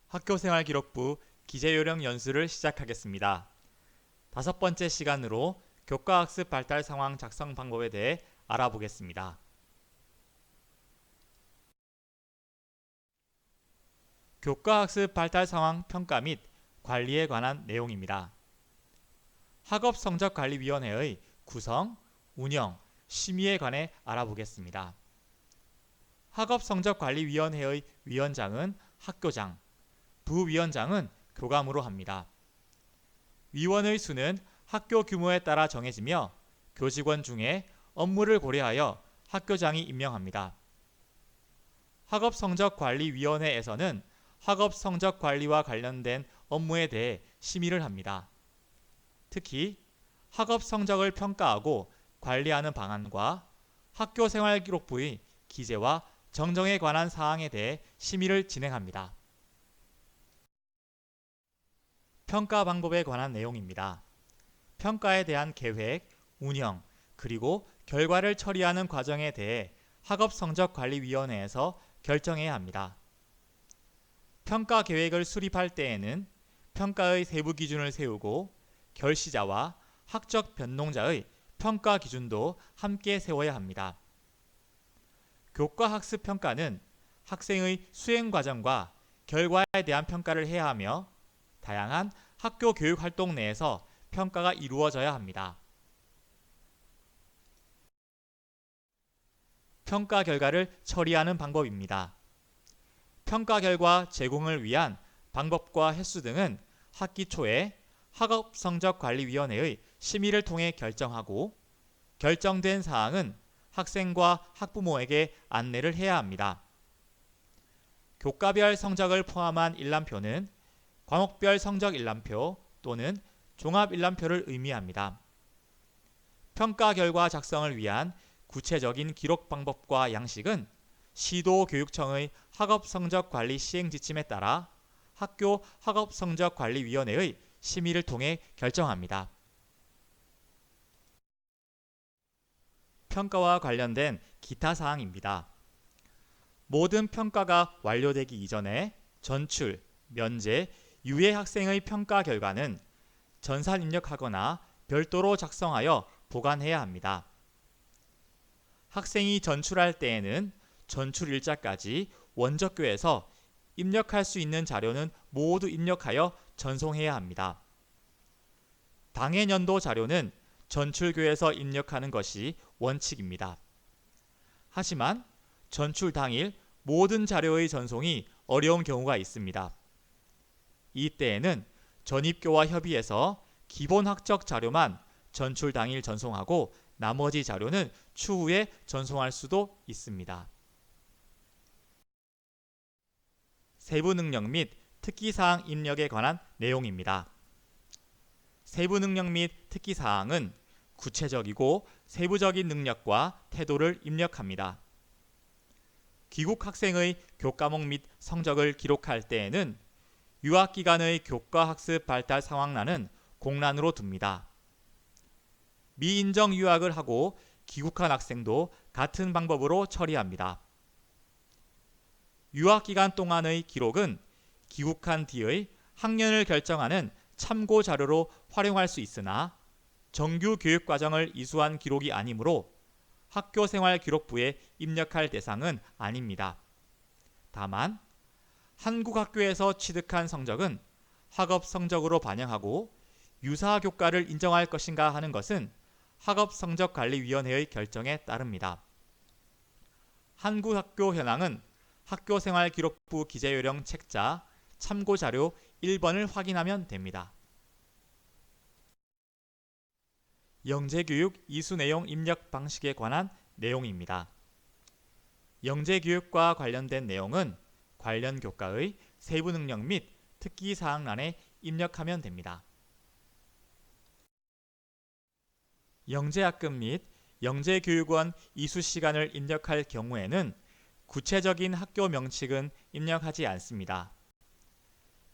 학교생활기록부 기재요령 연수를 시작하겠습니다. 5번째 시간으로 교과학습 발달 상황 작성 방법에 대해 알아보겠습니다. 교과학습 발달 상황 평가 및 관리에 관한 내용입니다. 학업성적관리위원회의 구성, 운영, 심의에 관해 알아보겠습니다. 학업성적관리위원회의 위원장은 학교장, 부위원장은 교감으로 합니다. 위원의 수는 학교 규모에 따라 정해지며 교직원 중에 업무를 고려하여 학교장이 임명합니다. 학업성적관리위원회에서는 학업성적관리와 관련된 업무에 대해 심의를 합니다. 특히 학업성적을 평가하고 관리하는 방안과 학교생활기록부의 기재와 정정에 관한 사항에 대해 심의를 진행합니다. 평가 방법에 관한 내용입니다. 평가에 대한 계획, 운영, 그리고 결과를 처리하는 과정에 대해 학업성적관리위원회에서 결정해야 합니다. 평가 계획을 수립할 때에는 평가의 세부 기준을 세우고 결시자와 학적 변동자의 평가 기준도 함께 세워야 합니다. 교과학습 평가는 학생의 수행 과정과 결과에 대한 평가를 해야 하며 다양한 학교 교육 활동 내에서 평가가 이루어져야 합니다. 평가 결과를 처리하는 방법입니다. 평가 결과 제공을 위한 방법과 횟수 등은 학기 초에 학업성적관리위원회의 심의를 통해 결정하고 결정된 사항은 학생과 학부모에게 안내를 해야 합니다. 교과별 성적을 포함한 일람표는 과목별 성적 일람표 또는 종합 일람표를 의미합니다. 평가 결과 작성을 위한 구체적인 기록 방법과 양식은 시도교육청의 학업성적관리 시행지침에 따라 학교 학업성적관리위원회의 심의를 통해 결정합니다. 평가와 관련된 기타 사항입니다. 모든 평가가 완료되기 이전에 전출, 면제, 유예 학생의 평가 결과는 전산 입력하거나 별도로 작성하여 보관해야 합니다. 학생이 전출할 때에는 전출 일자까지 원적교에서 입력할 수 있는 자료는 모두 입력하여 전송해야 합니다. 당해년도 자료는 전출교에서 입력하는 것이 원칙입니다. 하지만 전출 당일 모든 자료의 전송이 어려운 경우가 있습니다. 이때에는 전입교와 협의해서 기본 학적 자료만 전출 당일 전송하고 나머지 자료는 추후에 전송할 수도 있습니다. 세부 능력 및 특기사항 입력에 관한 내용입니다. 세부 능력 및 특기사항은 구체적이고 세부적인 능력과 태도를 입력합니다. 귀국 학생의 교과목 및 성적을 기록할 때에는 유학기간의 교과학습 발달 상황란은 공란으로 둡니다. 미인정 유학을 하고 귀국한 학생도 같은 방법으로 처리합니다. 유학기간 동안의 기록은 귀국한 뒤의 학년을 결정하는 참고 자료로 활용할 수 있으나 정규 교육과정을 이수한 기록이 아니므로 학교생활기록부에 입력할 대상은 아닙니다. 다만 한국 학교에서 취득한 성적은 학업 성적으로 반영하고 유사 교과를 인정할 것인가 하는 것은 학업성적관리위원회의 결정에 따릅니다. 한국 학교 현황은 학교생활기록부 기재요령 책자 참고자료 1번을 확인하면 됩니다. 영재교육 이수내용 입력 방식에 관한 내용입니다. 영재교육과 관련된 내용은 관련 교과의 세부 능력 및 특기사항란에 입력하면 됩니다. 영재학급 및 영재교육원 이수시간을 입력할 경우에는 구체적인 학교 명칭은 입력하지 않습니다.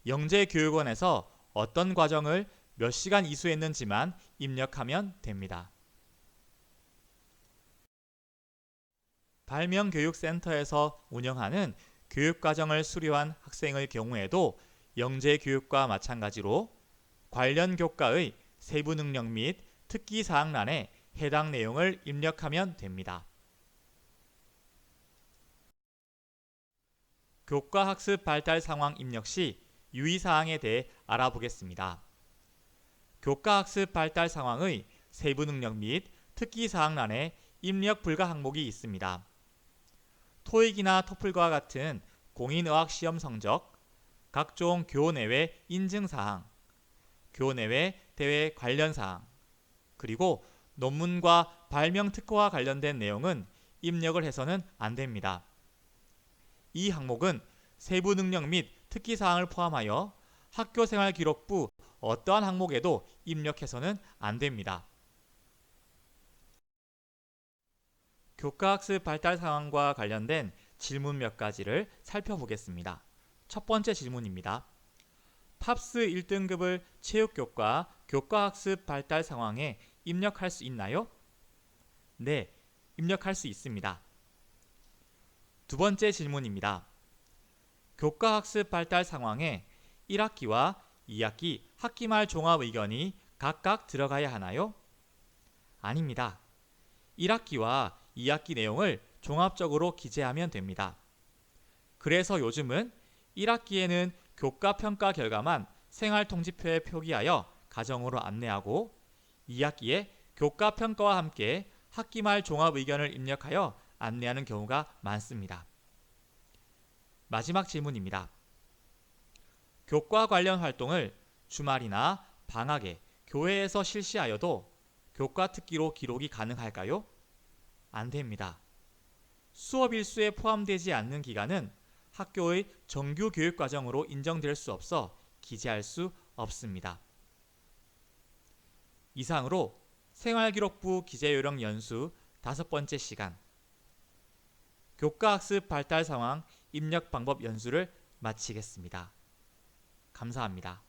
영재교육원에서 어떤 과정을 몇 시간 이수했는지만 입력하면 됩니다. 발명교육센터에서 운영하는 교육과정을 수료한 학생의 경우에도 영재교육과 마찬가지로 관련 교과의 세부 능력 및 특기 사항란에 해당 내용을 입력하면 됩니다. 교과 학습 발달 상황 입력 시 유의사항에 대해 알아보겠습니다. 교과 학습 발달 상황의 세부 능력 및 특기 사항란에 입력 불가 항목이 있습니다. 토익이나 토플과 같은 공인의학 시험 성적, 각종 교내외 인증사항, 교내외 대회 관련 사항, 그리고 논문과 발명 특허와 관련된 내용은 입력을 해서는 안 됩니다. 이 항목은 세부 능력 및 특기 사항을 포함하여 학교생활기록부 어떠한 항목에도 입력해서는 안 됩니다. 교과학습 발달 상황과 관련된 질문 몇 가지를 살펴보겠습니다. 첫 번째 질문입니다. 팝스 1등급을 체육교과 교과학습 발달 상황에 입력할 수 있나요? 네, 입력할 수 있습니다. 두 번째 질문입니다. 교과학습 발달 상황에 1학기와 2학기 학기말 종합의견이 각각 들어가야 하나요? 아닙니다. 1학기와 2학기 내용을 종합적으로 기재하면 됩니다. 그래서 요즘은 1학기에는 교과 평가 결과만 생활통지표에 표기하여 가정으로 안내하고 2학기에 교과 평가와 함께 학기말 종합의견을 입력하여 안내하는 경우가 많습니다. 마지막 질문입니다. 교과 관련 활동을 주말이나 방학에 교회에서 실시하여도 교과 특기로 기록이 가능할까요? 안 됩니다. 수업 일수에 포함되지 않는 기간은 학교의 정규 교육 과정으로 인정될 수 없어 기재할 수 없습니다. 이상으로 생활기록부 기재요령 연수 5번째 시간 교과학습 발달 상황 입력 방법 연수를 마치겠습니다. 감사합니다.